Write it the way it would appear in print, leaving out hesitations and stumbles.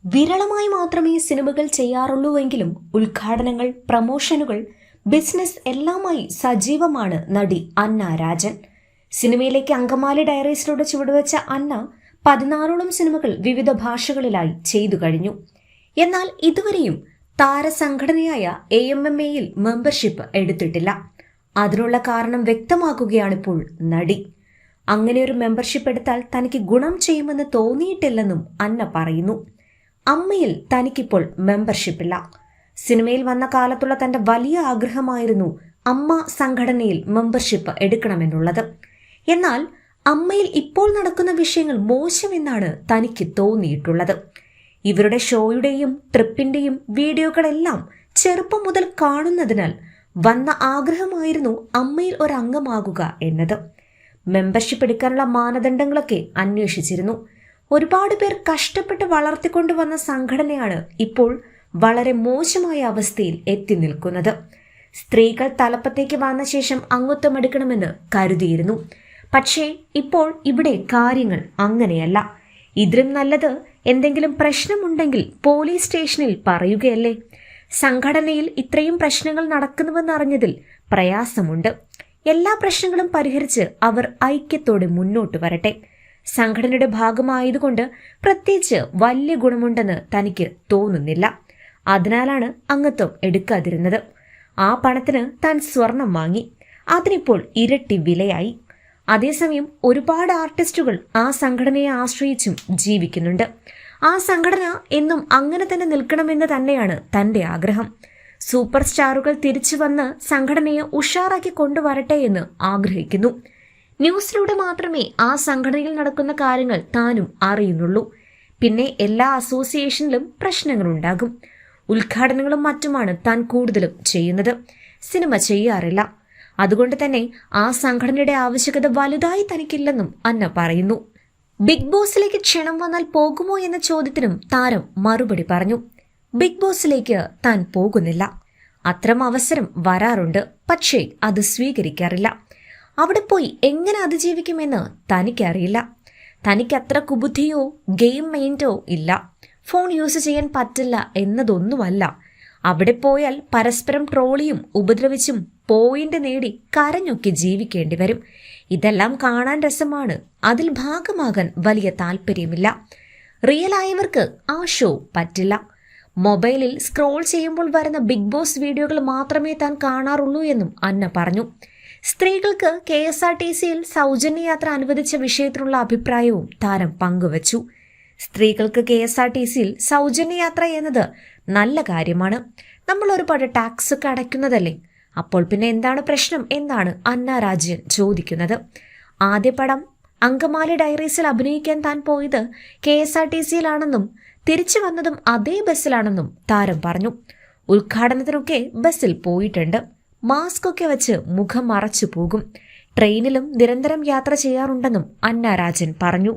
വിരളമായി മാത്രമേ സിനിമകൾ ചെയ്യാറുള്ളൂവെങ്കിലും ഉദ്ഘാടനങ്ങൾ, പ്രമോഷനുകൾ, ബിസിനസ് എല്ലാമായി സജീവമാണ് നടി അന്ന രാജൻ. സിനിമയിലേക്ക് അങ്കമാലി ഡയറീസിലൂടെ ചുവടുവെച്ച അന്ന 16ഓളം സിനിമകൾ വിവിധ ഭാഷകളിലായി ചെയ്തു കഴിഞ്ഞു. എന്നാൽ ഇതുവരെയും താരസംഘടനയായ AMMAയിൽ മെമ്പർഷിപ്പ് എടുത്തിട്ടില്ല. അതിനുള്ള കാരണം വ്യക്തമാക്കുകയാണിപ്പോൾ നടി. അങ്ങനെ ഒരു മെമ്പർഷിപ്പ് എടുത്താൽ തനിക്ക് ഗുണം ചെയ്യുമെന്ന് തോന്നിയിട്ടില്ലെന്നും അന്ന പറയുന്നു. അമ്മയിൽ തനിക്കിപ്പോൾ മെമ്പർഷിപ്പില്ല. സിനിമയിൽ വന്ന കാലത്തുള്ള തന്റെ വലിയ ആഗ്രഹമായിരുന്നു അമ്മ സംഘടനയിൽ മെമ്പർഷിപ്പ് എടുക്കണമെന്നുള്ളത്. എന്നാൽ അമ്മയിൽ ഇപ്പോൾ നടക്കുന്ന വിഷയങ്ങൾ മോശമെന്നാണ് തനിക്ക് തോന്നിയിട്ടുള്ളത്. ഇവരുടെ ഷോയുടെയും ട്രിപ്പിന്റെയും വീഡിയോകളെല്ലാം ചെറുപ്പം മുതൽ കാണുന്നതിനാൽ വന്ന ആഗ്രഹമായിരുന്നു അമ്മയിൽ ഒരംഗമാകുക എന്നത്. മെമ്പർഷിപ്പ് എടുക്കാനുള്ള മാനദണ്ഡങ്ങളൊക്കെ അന്വേഷിച്ചിരുന്നു. ഒരുപാട് പേർ കഷ്ടപ്പെട്ട് വളർത്തിക്കൊണ്ടുവന്ന സംഘടനയാണ് ഇപ്പോൾ വളരെ മോശമായ അവസ്ഥയിൽ എത്തി നിൽക്കുന്നത്. സ്ത്രീകൾ തലപ്പത്തേക്ക് വന്ന ശേഷം അംഗത്വം എടുക്കണമെന്ന് കരുതിയിരുന്നു. പക്ഷേ ഇപ്പോൾ ഇവിടെ കാര്യങ്ങൾ അങ്ങനെയല്ല. ഇതിലും നല്ലത് എന്തെങ്കിലും പ്രശ്നമുണ്ടെങ്കിൽ പോലീസ് സ്റ്റേഷനിൽ പറയുകയല്ലേ. സംഘടനയിൽ ഇത്രയും പ്രശ്നങ്ങൾ നടക്കുന്നുവെന്നറിഞ്ഞതിൽ പ്രയാസമുണ്ട്. എല്ലാ പ്രശ്നങ്ങളും പരിഹരിച്ച് അവർ ഐക്യത്തോടെ മുന്നോട്ട് വരട്ടെ. സംഘടനയുടെ ഭാഗമായതുകൊണ്ട് പ്രത്യേകിച്ച് വലിയ ഗുണമുണ്ടെന്ന് തനിക്ക് തോന്നുന്നില്ല. അതിനാലാണ് അംഗത്വം എടുക്കാതിരുന്നത്. ആ പണത്തിന് താൻ സ്വർണം വാങ്ങി. അതിനിപ്പോൾ ഇരട്ടി വിലയായി. അതേസമയം ഒരുപാട് ആർട്ടിസ്റ്റുകൾ ആ സംഘടനയെ ആശ്രയിച്ചും ജീവിക്കുന്നുണ്ട്. ആ സംഘടന എന്നും അങ്ങനെ തന്നെ നിൽക്കണമെന്ന് തന്നെയാണ് തന്റെ ആഗ്രഹം. സൂപ്പർ സ്റ്റാറുകൾ തിരിച്ചു വന്ന് സംഘടനയെ ഉഷാറാക്കി കൊണ്ടുവരട്ടെ എന്ന് ആഗ്രഹിക്കുന്നു. ന്യൂസിലൂടെ മാത്രമേ ആ സംഘടനയിൽ നടക്കുന്ന കാര്യങ്ങൾ താനും അറിയുന്നുള്ളൂ. പിന്നെ എല്ലാ അസോസിയേഷനിലും പ്രശ്നങ്ങളുണ്ടാകും. ഉദ്ഘാടനങ്ങളും മറ്റുമാണ് താൻ കൂടുതലും ചെയ്യുന്നത്. സിനിമ ചെയ്യാറില്ല. അതുകൊണ്ട് തന്നെ ആ സംഘടനയുടെ ആവശ്യകത വലുതായി തനിക്കില്ലെന്നും അന്ന പറയുന്നു. ബിഗ് ബോസിലേക്ക് ക്ഷണം വന്നാൽ പോകുമോ എന്ന ചോദ്യത്തിനും താരം മറുപടി പറഞ്ഞു. ബിഗ് ബോസിലേക്ക് താൻ പോകുന്നില്ല. അത്തരം അവസരം വരാറുണ്ട്, പക്ഷേ അത് സ്വീകരിക്കാറില്ല. അവിടെ പോയി എങ്ങനെ അതിജീവിക്കുമെന്ന് തനിക്കറിയില്ല. തനിക്ക് അത്ര കുബുദ്ധിയോ ഗെയിം മൈൻഡോ ഇല്ല. ഫോൺ യൂസ് ചെയ്യാൻ പറ്റില്ല എന്നതൊന്നുമല്ല. അവിടെ പോയാൽ പരസ്പരം ട്രോളിയും ഉപദ്രവിച്ചും പോയിന്റ് നേടി കരഞ്ഞൊക്കെ ജീവിക്കേണ്ടി വരും. ഇതെല്ലാം കാണാൻ രസമാണ്. അതിൽ ഭാഗമാകാൻ വലിയ താല്പര്യമില്ല. റിയൽ ആയവർക്ക് ആ ഷോ പറ്റില്ല. മൊബൈലിൽ സ്ക്രോൾ ചെയ്യുമ്പോൾ വരുന്ന ബിഗ് ബോസ് വീഡിയോകൾ മാത്രമേ താൻ കാണാറുള്ളൂ എന്നും അന്ന പറഞ്ഞു. സ്ത്രീകൾക്ക് KSRTCയിൽ സൗജന്യ യാത്ര അനുവദിച്ച വിഷയത്തിലുള്ള അഭിപ്രായവും താരം പങ്കുവച്ചു. സ്ത്രീകൾക്ക് KSRTCയിൽ സൗജന്യ യാത്ര എന്നത് നല്ല കാര്യമാണ്. നമ്മൾ ഒരുപാട് ടാക്സ് ഒക്കെ അടയ്ക്കുന്നതല്ലേ, അപ്പോൾ പിന്നെ എന്താണ് പ്രശ്നം എന്നാണ് അന്ന രാജൻ ചോദിക്കുന്നത്. ആദ്യ പടം അങ്കമാലി ഡയറീസിൽ അഭിനയിക്കാൻ താൻ പോയത് KSRTCയിലാണെന്നും തിരിച്ചു വന്നതും അതേ ബസ്സിലാണെന്നും താരം പറഞ്ഞു. ഉദ്ഘാടനത്തിനൊക്കെ ബസ്സിൽ പോയിട്ടുണ്ട്. മാസ്ക് ഒക്കെ വെച്ച് മുഖം മറച്ചു പോകും. ട്രെയിനിലും നിരന്തരം യാത്ര ചെയ്യാറുണ്ടെന്നും അന്ന രാജൻ പറഞ്ഞു.